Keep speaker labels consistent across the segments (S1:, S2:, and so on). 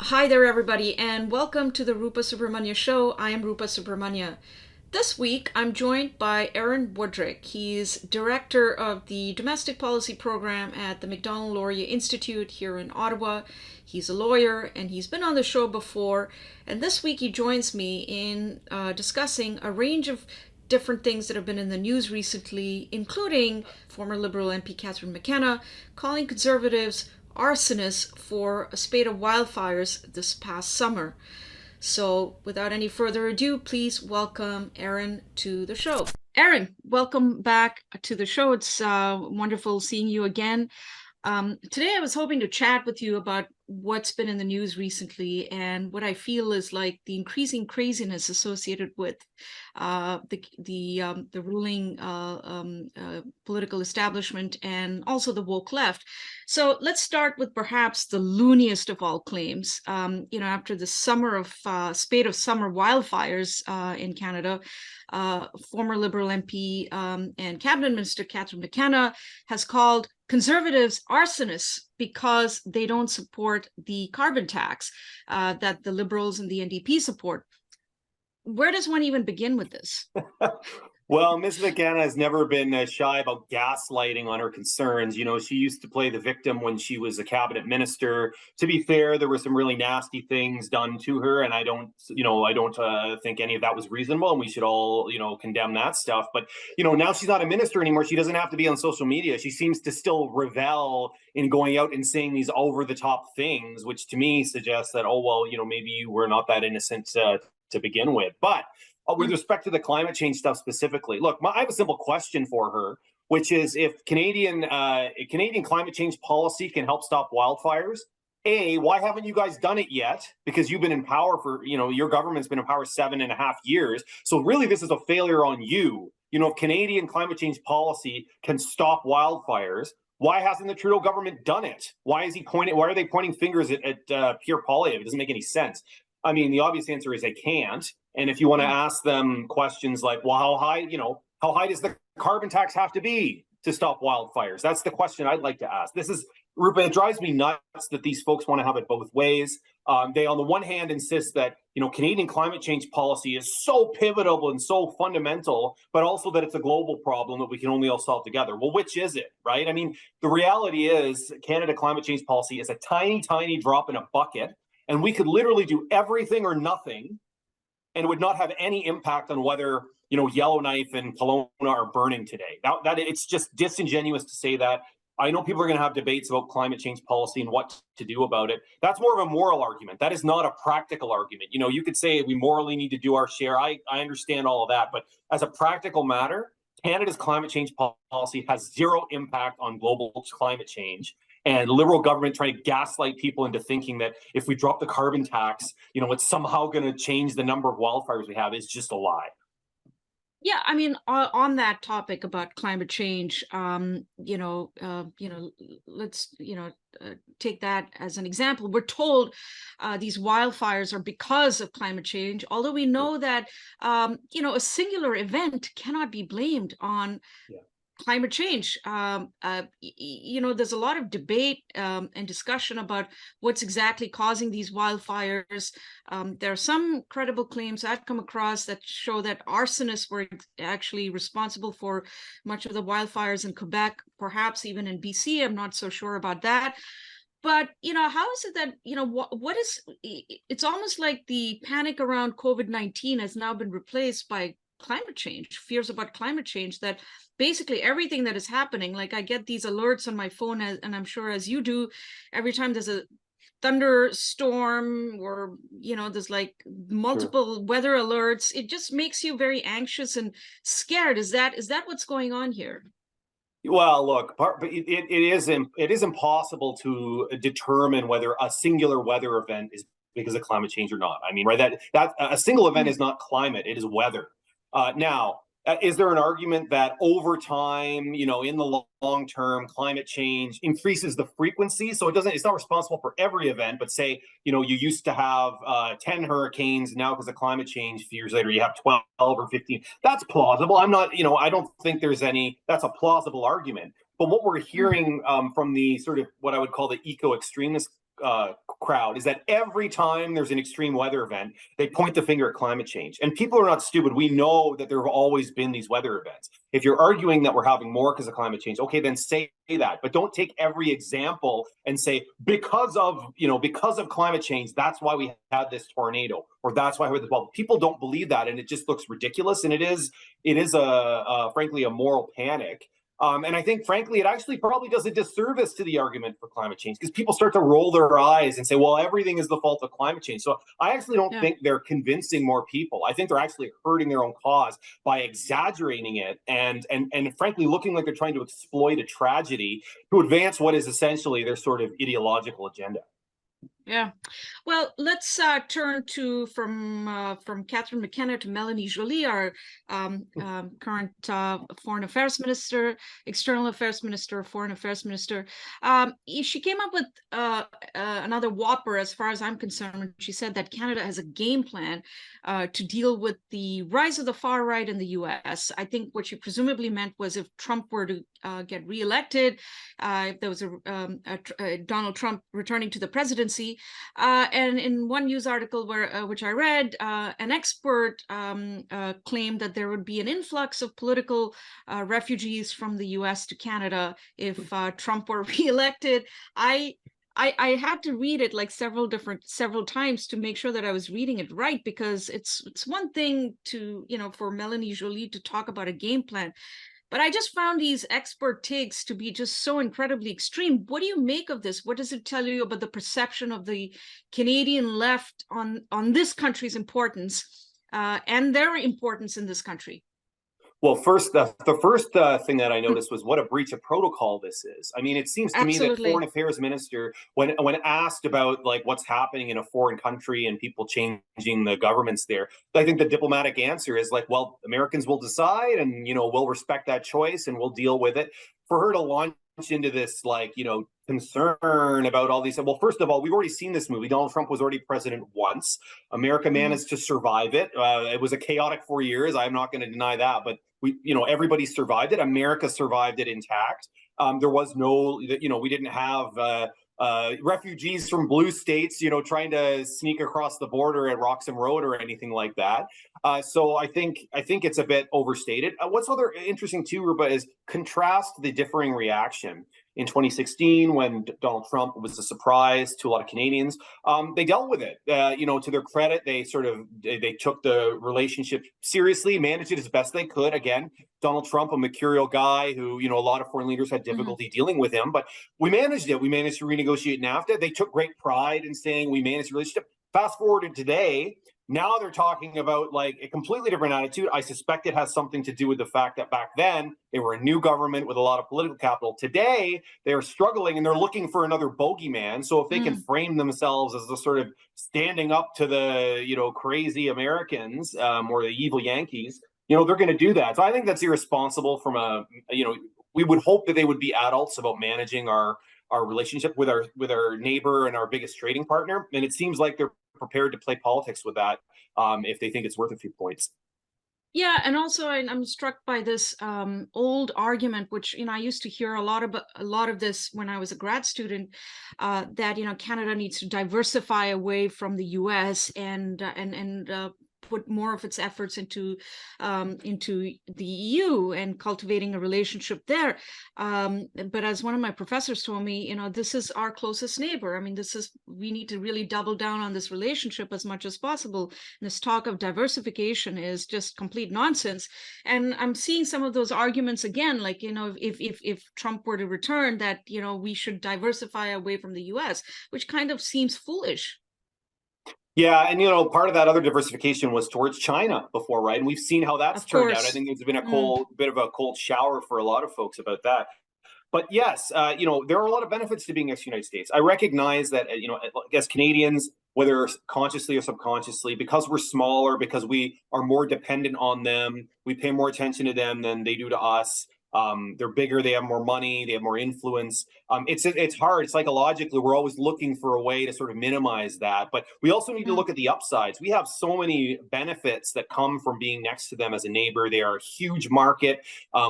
S1: Hi there, everybody, and welcome to the Rupa Subramanya Show. I am Rupa Subramanya. This week, I'm joined by Aaron Wudrick. He's director of the Domestic Policy Program at the Macdonald Laurier Institute here in Ottawa. He's a lawyer, and he's been on the show before. And this week, he joins me in discussing a range of different things that have been in the news recently, including former Liberal MP Catherine McKenna calling Conservatives arsonists for a spate of wildfires this past summer. So, without any further ado, please welcome Aaron to the show. Aaron, welcome back to the show. It's wonderful seeing you again. Today, I was hoping to chat with you about what's been in the news recently and what I feel is like the increasing craziness associated with the ruling political establishment and also the woke left. So let's start with perhaps the looniest of all claims. After the spate of summer wildfires in Canada, former Liberal MP and Cabinet Minister Catherine McKenna has called Conservatives arsonists because they don't support the carbon tax that the Liberals and the NDP support. Where does one even begin with this?
S2: Well, Ms. McKenna has never been shy about gaslighting on her concerns. You know, she used to play the victim when she was a cabinet minister. To be fair, there were some really nasty things done to her, and I don't think any of that was reasonable, and we should all, condemn that stuff. But, now she's not a minister anymore. She doesn't have to be on social media. She seems to still revel in going out and saying these over-the-top things, which to me suggests that, maybe you were not that innocent to begin with. But with respect to the climate change stuff specifically, look, I have a simple question for her, which is if Canadian climate change policy can help stop wildfires, why haven't you guys done it yet? Because you've been in power for, your government's been in power 7.5 years. So really, this is a failure on you. If Canadian climate change policy can stop wildfires, why hasn't the Trudeau government done it? Why are they pointing fingers at Pierre Poilievre? It doesn't make any sense. I mean, the obvious answer is they can't. And if you want to ask them questions like, well, how high does the carbon tax have to be to stop wildfires? That's the question I'd like to ask. Rupa, it drives me nuts that these folks want to have it both ways. They, on the one hand, insist that, Canadian climate change policy is so pivotal and so fundamental, but also that it's a global problem that we can only all solve together. Well, which is it, right? I mean, the reality is Canada climate change policy is a tiny, tiny drop in a bucket, and we could literally do everything or nothing, and it would not have any impact on whether, Yellowknife and Kelowna are burning today. That it's just disingenuous to say that. I know people are going to have debates about climate change policy and what to do about it. That's more of a moral argument. That is not a practical argument. You could say we morally need to do our share. I understand all of that. But as a practical matter, Canada's climate change policy has zero impact on global climate change. And Liberal government trying to gaslight people into thinking that if we drop the carbon tax, it's somehow going to change the number of wildfires we have is just a lie.
S1: Yeah, I mean, on that topic about climate change, let's take that as an example. We're told these wildfires are because of climate change, although we know that a singular event cannot be blamed on climate change. There's a lot of debate and discussion about what's exactly causing these wildfires. There are some credible claims I've come across that show that arsonists were actually responsible for much of the wildfires in Quebec, perhaps even in BC. I'm not so sure about that. But, how is it that, it's almost like the panic around COVID-19 has now been replaced by climate change, fears about climate change, that basically everything that is happening, like I get these alerts on my phone, and I'm sure as you do, every time there's a thunderstorm or, there's like multiple weather alerts, it just makes you very anxious and scared. Is that what's going on here?
S2: Well, look, it is impossible to determine whether a singular weather event is because of climate change or not. I mean, right, that a single event is not climate, it is weather. Now, is there an argument that over time, in the long term, climate change increases the frequency? So it's not responsible for every event, but say, you used to have 10 hurricanes. Now, because of climate change, a few years later, you have 12 or 15. That's plausible. I don't think that's a plausible argument. But what we're hearing from the sort of what I would call the eco-extremist crowd is that every time there's an extreme weather event, they point the finger at climate change. And people are not stupid. We know that there have always been these weather events. If you're arguing that we're having more because of climate change, okay, then say that. But don't take every example and say, because of climate change, that's why we had this tornado, or that's why we had this. Well, people don't believe that, and it just looks ridiculous. And it is frankly a moral panic. And I think, frankly, it actually probably does a disservice to the argument for climate change, because people start to roll their eyes and say, well, everything is the fault of climate change. So I actually don't think they're convincing more people. I think they're actually hurting their own cause by exaggerating it and frankly, looking like they're trying to exploit a tragedy to advance what is essentially their sort of ideological agenda.
S1: Yeah. Well, let's turn to from Catherine McKenna to Melanie Joly, our current Foreign Affairs Minister, External Affairs Minister, Foreign Affairs Minister. She came up with another whopper, as far as I'm concerned, when she said that Canada has a game plan to deal with the rise of the far right in the U.S. I think what she presumably meant was if Trump were to get reelected, if there was a Donald Trump returning to the presidency. And in one news article which I read, an expert claimed that there would be an influx of political refugees from the U.S. to Canada if Trump were reelected. I had to read it like several times to make sure that I was reading it right, because it's one thing to, for Melanie Joly to talk about a game plan, but I just found these expert takes to be just so incredibly extreme. What do you make of this? What does it tell you about the perception of the Canadian left on this country's importance and their importance in this country?
S2: Well, first, the first thing that I noticed was what a breach of protocol this is. I mean, it seems to me that Foreign Affairs Minister, when asked about like what's happening in a foreign country and people changing the governments there, I think the diplomatic answer is like, well, Americans will decide, and we'll respect that choice and we'll deal with it. For her to launch into this concern about all these. Well, first of all, we've already seen this movie. Donald Trump was already president once. America managed to survive it. It was a chaotic 4 years. I'm not going to deny that, but everybody survived it. America survived it intact. There was no, we didn't have refugees from blue states, trying to sneak across the border at Roxham Road or anything like that. So I think it's a bit overstated. What's other interesting too, Rupa, is contrast the differing reaction. In 2016, when Donald Trump was a surprise to a lot of Canadians, they dealt with it. To their credit, they took the relationship seriously, managed it as best they could. Again, Donald Trump, a mercurial guy who, a lot of foreign leaders had difficulty dealing with him, but we managed it. We managed to renegotiate NAFTA. They took great pride in saying we managed the relationship. Fast forward to today. Now they're talking about like a completely different attitude. I suspect it has something to do with the fact that back then they were a new government with a lot of political capital. Today they're struggling and they're looking for another bogeyman. So if they can frame themselves as the sort of standing up to the crazy Americans or the evil Yankees, they're going to do that. So I think that's irresponsible. From we would hope that they would be adults about managing our relationship with our neighbor and our biggest trading partner, and it seems like they're prepared to play politics with that if they think it's worth a few points.
S1: Yeah, and also I'm struck by this old argument, which I used to hear a lot of this when I was a grad student, that Canada needs to diversify away from the U.S. and put more of its efforts into the EU and cultivating a relationship there. But as one of my professors told me, this is our closest neighbor. I mean, we need to really double down on this relationship as much as possible. And this talk of diversification is just complete nonsense. And I'm seeing some of those arguments again, like, if Trump were to return, that, we should diversify away from the US, which kind of seems foolish.
S2: Yeah, and part of that other diversification was towards China before, right? And we've seen how that's turned out. I think there's been a bit of a cold shower for a lot of folks about that. But yes, there are a lot of benefits to being ex-United States. I recognize that, as Canadians, whether consciously or subconsciously, because we're smaller, because we are more dependent on them, we pay more attention to them than they do to us. They're bigger, they have more money, they have more influence. It's hard psychologically. We're always looking for a way to sort of minimize that, but we also need to look at the upsides. We have so many benefits that come from being next to them as a neighbor. They are a huge market.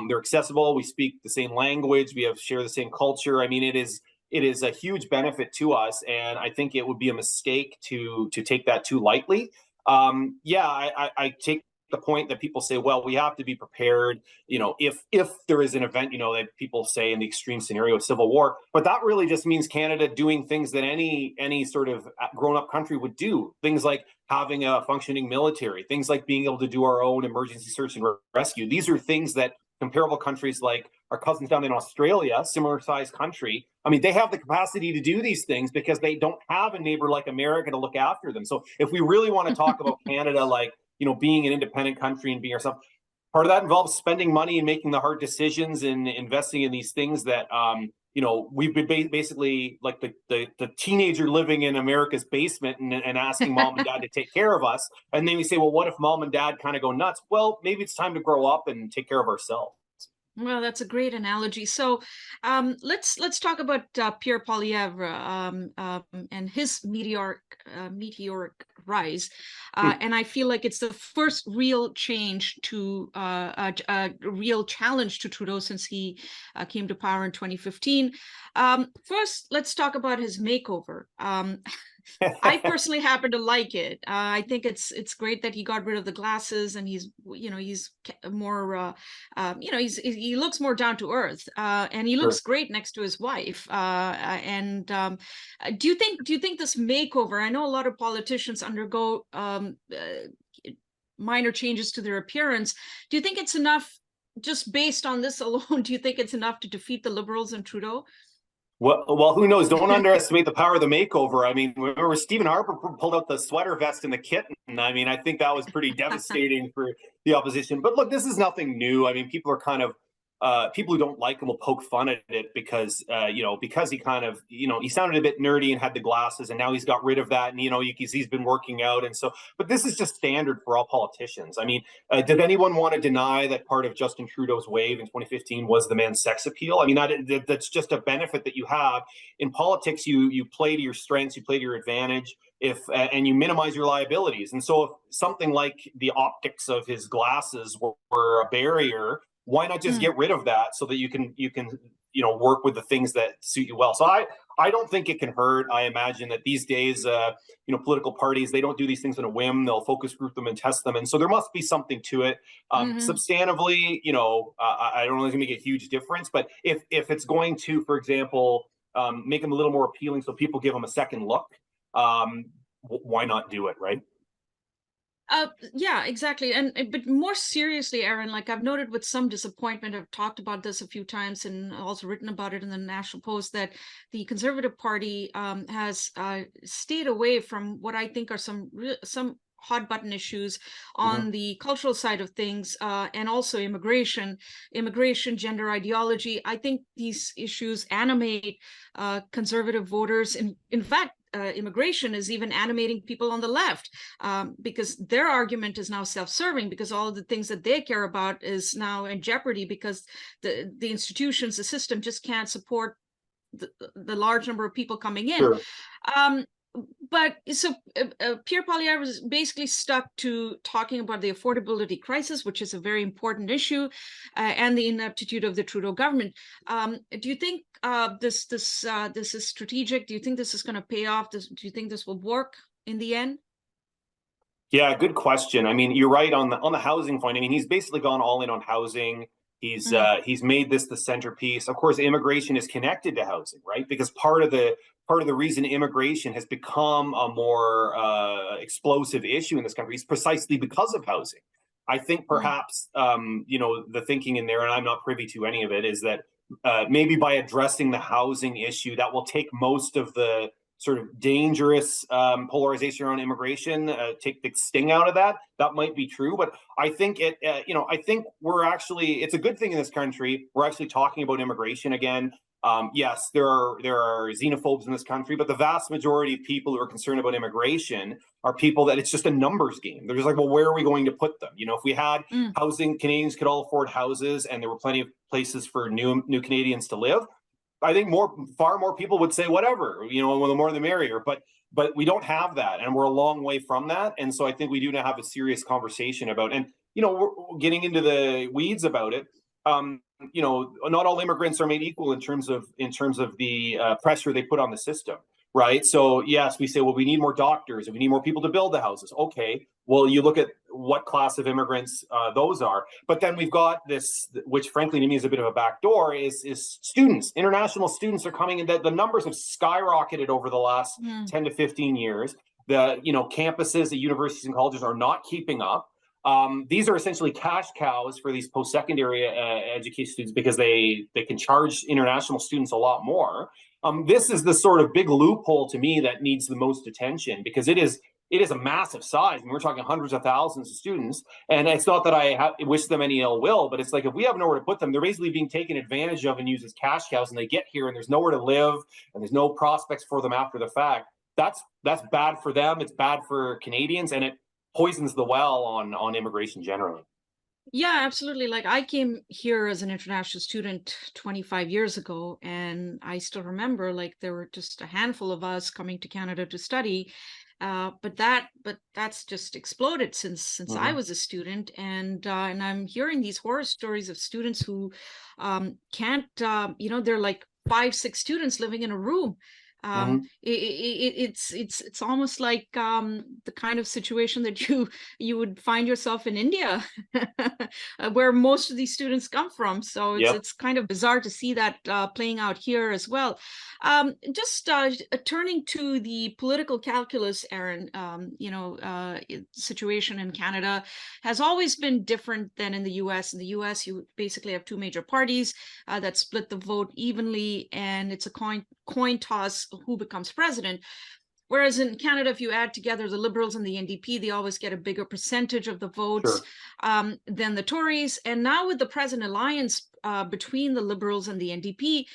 S2: They're accessible. We speak the same language. We share the same culture. I mean, it is it is a huge benefit to us, and I think it would be a mistake to take that too lightly. Yeah, I take the point that people say, well, we have to be prepared, if there is an event, that people say in the extreme scenario of civil war. But that really just means Canada doing things that any sort of grown-up country would do. Things like having a functioning military, things like being able to do our own emergency search and rescue. These are things that comparable countries like our cousins down in Australia, similar sized country, I mean, they have the capacity to do these things because they don't have a neighbor like America to look after them. So if we really want to talk about Canada, like, being an independent country and being ourselves, part of that involves spending money and making the hard decisions and investing in these things that, we've been basically like the teenager living in America's basement and asking mom and dad to take care of us. And then we say, well, what if mom and dad kind of go nuts? Well, maybe it's time to grow up and take care of ourselves.
S1: Well, that's a great analogy. So let's talk about Pierre Poilievre and his meteoric rise. And I feel like it's the first real change to a real challenge to Trudeau since he came to power in 2015. First, let's talk about his makeover. I personally happen to like it. I think it's great that he got rid of the glasses and he's more he looks more down to earth, and he looks great next to his wife. Do you think this makeover? I know a lot of politicians undergo minor changes to their appearance. Do you think it's enough? Just based on this alone, do you think it's enough to defeat the Liberals and Trudeau?
S2: Well, who knows? Don't underestimate the power of the makeover. I mean, remember Stephen Harper pulled out the sweater vest and the kitten. I mean, I think that was pretty devastating for the opposition. But look, this is nothing new. I mean, people are kind of people who don't like him will poke fun at it because because he kind of he sounded a bit nerdy and had the glasses, and now he's got rid of that, and he's been working out, and so. But this is just standard for all politicians. I mean, did anyone want to deny that part of Justin Trudeau's wave in 2015 was the man's sex appeal? I mean, that's just a benefit that you have in politics. You play to your strengths, you play to your advantage. And you minimize your liabilities. And so if something like the optics of his glasses were a barrier, why not just get rid of that so that you can work with the things that suit you well? So I don't think it can hurt. I imagine that these days, political parties, they don't do these things on a whim. They'll focus group them and test them. And so there must be something to it. Substantively, I don't know if it's going to make a huge difference. But if it's going to, for example, make them a little more appealing so people give them a second look, why not do it, right?
S1: Yeah, exactly. But more seriously, Aaron, like I've noted with some disappointment, I've talked about this a few times and also written about it in the National Post, that the Conservative Party has stayed away from what I think are some hot button issues on the cultural side of things, and also immigration, gender ideology. I think these issues animate conservative voters. In fact, immigration is even animating people on the left, because their argument is now self-serving, because all of the things that they care about is now in jeopardy because the institutions, the system just can't support the large number of people coming in.
S2: Sure.
S1: But so Pierre Poilievre was basically stuck to talking about the affordability crisis, which is a very important issue, and the ineptitude of the Trudeau government. Do you think this is strategic? Do you think this is going to pay off? Do you think this will work in the end?
S2: Yeah, good question. I mean, you're right on the housing point. I mean, he's basically gone all in on housing. He's made this the centerpiece. Of course, immigration is connected to housing, right? Because part of the reason immigration has become a more explosive issue in this country is precisely because of housing. I think perhaps the thinking in there, and I'm not privy to any of it, is that maybe by addressing the housing issue, that will take most of the sort of dangerous polarization around immigration, take the sting out of that. That might be true, but I think I think it's a good thing in this country. We're actually talking about immigration again. Yes, there are xenophobes in this country, but the vast majority of people who are concerned about immigration are people that it's just a numbers game. They're just like, well, where are we going to put them? If we had housing, Canadians could all afford houses, and there were plenty of places for new Canadians to live, I think far more people would say whatever, the more the merrier. But we don't have that, and we're a long way from that. And so I think we do have a serious conversation about, and we're getting into the weeds about it. not all immigrants are made equal in terms of the pressure they put on the system, right? So yes, we say, well, we need more doctors and we need more people to build the houses. Okay, well, you look at what class of immigrants those are, but then we've got this, which frankly to me is a bit of a backdoor, is students. International students are coming in. The numbers have skyrocketed over the last 10 to 15 years. The campuses at universities and colleges are not keeping up. These are essentially cash cows for these post-secondary education students because they can charge international students a lot more. This is the sort of big loophole to me that needs the most attention, because it is a massive size. I mean, we're talking hundreds of thousands of students, and it's not that I wish them any ill will, but it's like, if we have nowhere to put them, they're basically being taken advantage of and used as cash cows, and they get here and there's nowhere to live and there's no prospects for them after the fact. That's bad for them. It's bad for Canadians, and it poisons the well on immigration generally.
S1: Yeah, absolutely. Like, I came here as an international student 25 years ago, and I still remember, like, there were just a handful of us coming to Canada to study. But that's just exploded since I was a student, and I'm hearing these horror stories of students who can't, they're like 5-6 students living in a room. It's almost like the kind of situation that you would find yourself in India, where most of these students come from. So it's kind of bizarre to see that playing out here as well. Just turning to the political calculus, Aaron, situation in Canada has always been different than in the US. In the US, you basically have two major parties that split the vote evenly, and it's a coin toss who becomes president. Whereas in Canada, if you add together the Liberals and the NDP, they always get a bigger percentage of the votes than the Tories. And now with the present alliance between the Liberals and the NDP,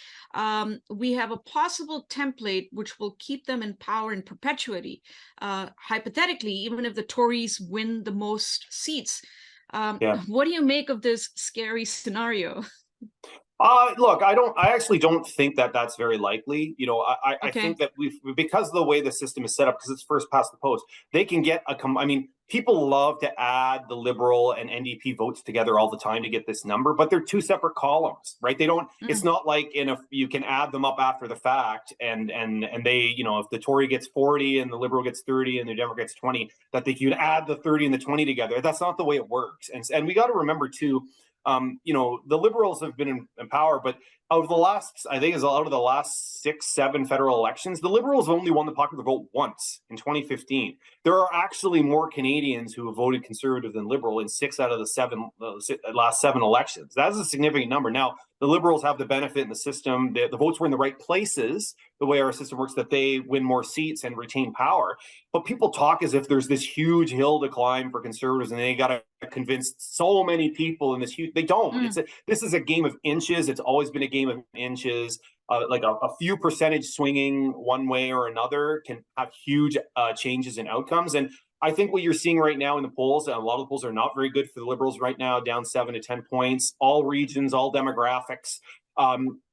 S1: we have a possible template which will keep them in power in perpetuity, hypothetically, even if the Tories win the most seats. What do you make of this scary scenario?
S2: Look, I actually don't think that that's very likely. I think that because of the way the system is set up, because it's first past the post, they can get people love to add the Liberal and NDP votes together all the time to get this number, but they're two separate columns, right? They don't, it's not like you can add them up after the fact and they, if the Tory gets 40 and the Liberal gets 30 and the Democrat gets 20, that they could add the 30 and the 20 together. That's not the way it works. And we got to remember too, the Liberals have been in power, but out of the last 6-7 federal elections, the Liberals have only won the popular vote once in 2015. There are actually more Canadians who have voted Conservative than Liberal in 6 out of the last 7 elections. That is a significant number. Now, the Liberals have the benefit in the system. The votes were in the right places, the way our system works, that they win more seats and retain power. But people talk as if there's this huge hill to climb for Conservatives and they got to convince so many people in this huge. They don't. This is a game of inches. It's always been a game of inches. Like a few percentage swinging one way or another can have huge changes in outcomes. And I think what you're seeing right now in the polls, a lot of the polls are not very good for the Liberals right now, down 7 to 10 points, all regions, all demographics.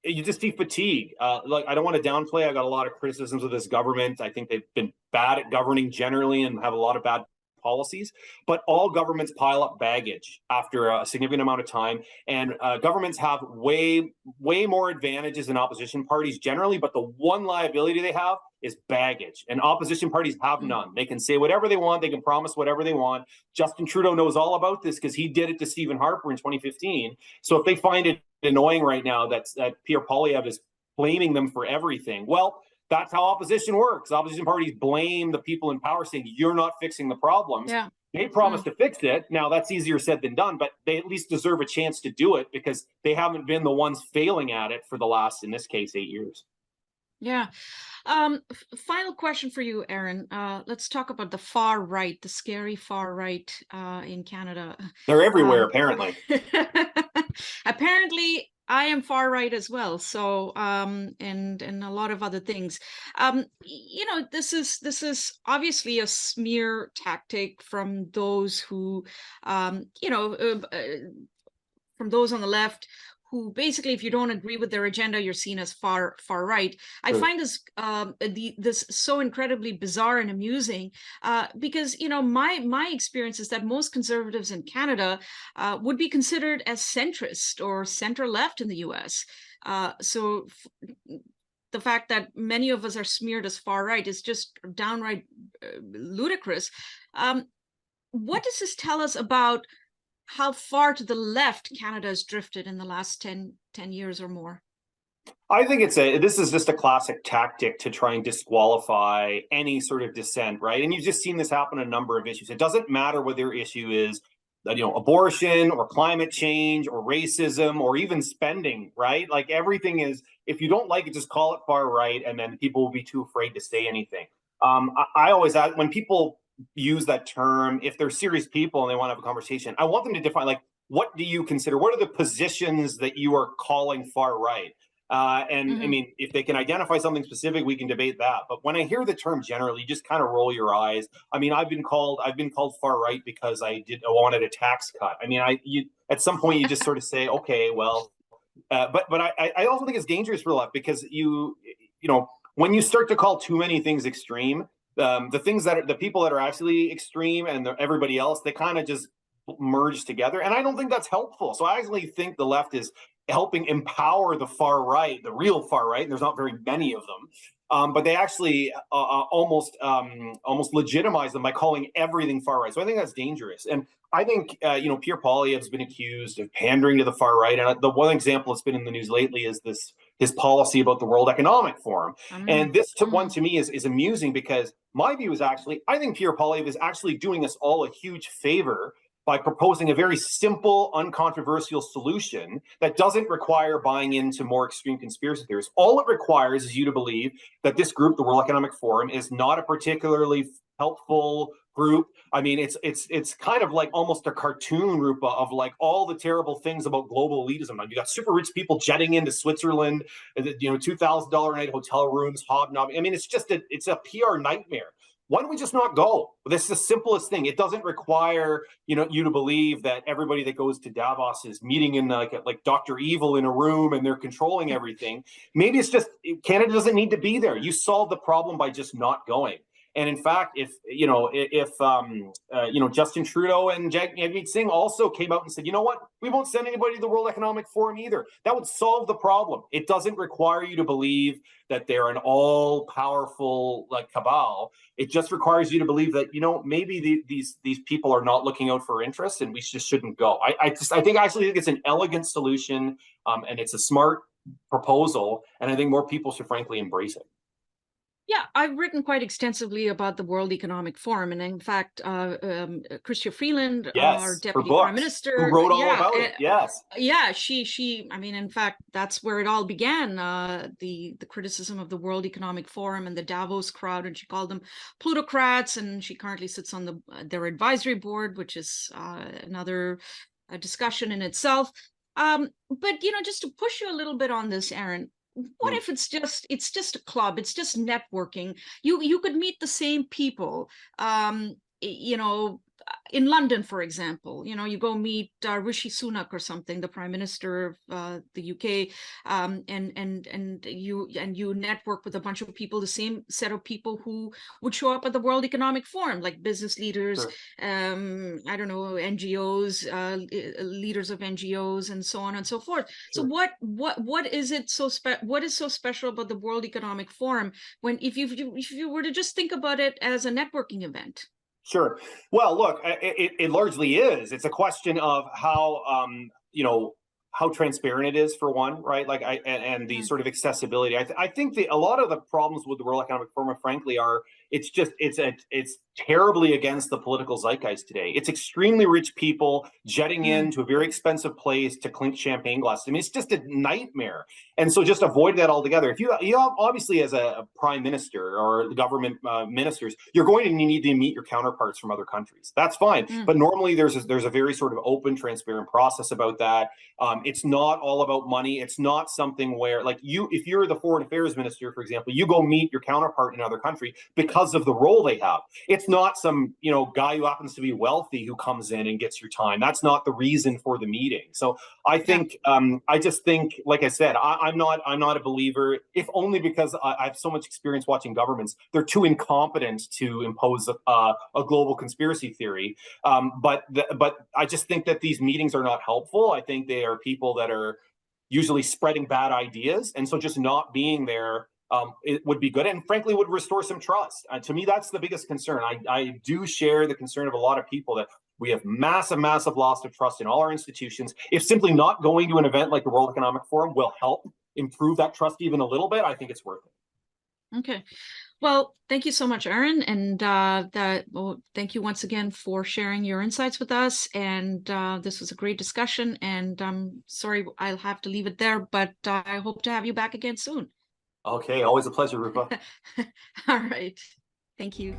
S2: You just see fatigue. Like, I don't want to downplay. I got a lot of criticisms of this government. I think they've been bad at governing generally and have a lot of bad policies, but all governments pile up baggage after a significant amount of time, and governments have way more advantages than opposition parties generally, but the one liability they have is baggage, and opposition parties have none. They can say whatever they want, they can promise whatever they want. Justin Trudeau knows all about this because he did it to Stephen Harper in 2015. So if they find it annoying right now that Pierre Poilievre is blaming them for everything, well, that's how opposition works. Opposition parties blame the people in power, saying you're not fixing the problems.
S1: Yeah.
S2: They promise to fix it. Now, that's easier said than done, but they at least deserve a chance to do it because they haven't been the ones failing at it for the last, in this case, 8 years.
S1: Yeah. Final question for you, Aaron. Let's talk about the far right, the scary far right in Canada.
S2: They're everywhere, apparently.
S1: Apparently, I am far right as well. So, and a lot of other things. This is obviously a smear tactic from those who, from those on the left who basically, if you don't agree with their agenda, you're seen as far right. I find this so incredibly bizarre and amusing, because my experience is that most conservatives in Canada would be considered as centrist or center left in the U.S. So the fact that many of us are smeared as far right is just downright ludicrous. What does this tell us about how far to the left Canada has drifted in the last 10 years or more?
S2: I think this is just a classic tactic to try and disqualify any sort of dissent, right? And you've just seen this happen on a number of issues. It doesn't matter whether your issue is abortion or climate change or racism or even spending, right? Like everything is, if you don't like it, just call it far right, and then people will be too afraid to say anything. I always ask, when people use that term, if they're serious people and they want to have a conversation, I want them to define, like, what do you consider? What are the positions that you are calling far right? I mean, if they can identify something specific, we can debate that. But when I hear the term generally, you just kind of roll your eyes. I mean, I've been called far right because I wanted a tax cut. I mean, at some point you just sort of say, okay, well, but I also think it's dangerous for the left, because when you start to call too many things extreme, the people that are actually extreme and everybody else, they kind of just merge together, and I don't think that's helpful. So I actually think the left is helping empower the far right, the real far right, and there's not very many of them, but they actually almost legitimize them by calling everything far right. So I think that's dangerous. And I think Pierre Poilievre has been accused of pandering to the far right, and the one example that's been in the news lately is his policy about the World Economic Forum. And this one to me is amusing, because my view is actually, I think Pierre Poilievre is actually doing us all a huge favor by proposing a very simple, uncontroversial solution that doesn't require buying into more extreme conspiracy theories. All it requires is you to believe that this group, the World Economic Forum, is not a particularly helpful group. I mean, it's kind of like almost a cartoon, Rupa, of like all the terrible things about global elitism. You got super rich people jetting into Switzerland, $2,000 a night hotel rooms, hobnobbing. I mean, it's a PR nightmare. Why don't we just not go? This is the simplest thing. It doesn't require you to believe that everybody that goes to Davos is meeting in like Dr. Evil in a room and they're controlling everything. Maybe it's just Canada doesn't need to be there. You solve the problem by just not going. And in fact, if Justin Trudeau and Jagmeet Singh also came out and said, you know what, we won't send anybody to the World Economic Forum either, that would solve the problem. It doesn't require you to believe that they're an all-powerful cabal. It just requires you to believe that maybe these people are not looking out for interests, and we just shouldn't go. I think it's an elegant solution, and it's a smart proposal, and I think more people should frankly embrace it.
S1: Yeah, I've written quite extensively about the World Economic Forum, and in fact, Chrystia Freeland, our Deputy Prime Minister,
S2: who wrote all about it. Yes,
S1: yeah, she. I mean, in fact, that's where it all began. The criticism of the World Economic Forum and the Davos crowd, and she called them plutocrats. And she currently sits on their advisory board, which is another discussion in itself. But just to push you a little bit on this, Aaron. What if it's just a club, it's just networking? You could meet the same people, in London, for example. You go meet Rishi Sunak or something, the Prime Minister of the UK, and you network with a bunch of people, the same set of people who would show up at the World Economic Forum, like business leaders,
S2: sure.
S1: I don't know, NGOs, leaders of NGOs, and so on and so forth. Sure. So what is it what is so special about the World Economic Forum when if you were to just think about it as a networking event?
S2: Sure. Well, look, it largely is. It's a question of how how transparent it is, for one, right? Like and the sort of accessibility. I think a lot of the problems with the World Economic Forum, frankly, are it's terribly against the political zeitgeist today. It's extremely rich people jetting into a very expensive place to clink champagne glasses. I mean, it's just a nightmare. And so just avoid that altogether. If you obviously, as a prime minister or government ministers, you're going to need to meet your counterparts from other countries. That's fine. But normally there's a very sort of open, transparent process about that. It's not all about money. It's not something where, like, if you're the foreign affairs minister, for example, you go meet your counterpart in another country because because of the role they have. It's not some, guy who happens to be wealthy who comes in and gets your time. That's not the reason for the meeting. So I think, I just think, like I said, I'm not a believer, if only because I have so much experience watching governments. They're too incompetent to impose a global conspiracy theory. But I just think that these meetings are not helpful. I think they are people that are usually spreading bad ideas. And so just not being there, it would be good, and frankly would restore some trust. To me, that's the biggest concern. I do share the concern of a lot of people that we have massive loss of trust in all our institutions. If simply not going to an event like the World Economic Forum will help improve that trust even a little bit, I think it's worth it.
S1: Okay. Well, thank you so much, Aaron. And thank you once again for sharing your insights with us. And this was a great discussion. And I'm sorry, I'll have to leave it there, but I hope to have you back again soon.
S2: Okay, always a pleasure, Rupa.
S1: All right. Thank you.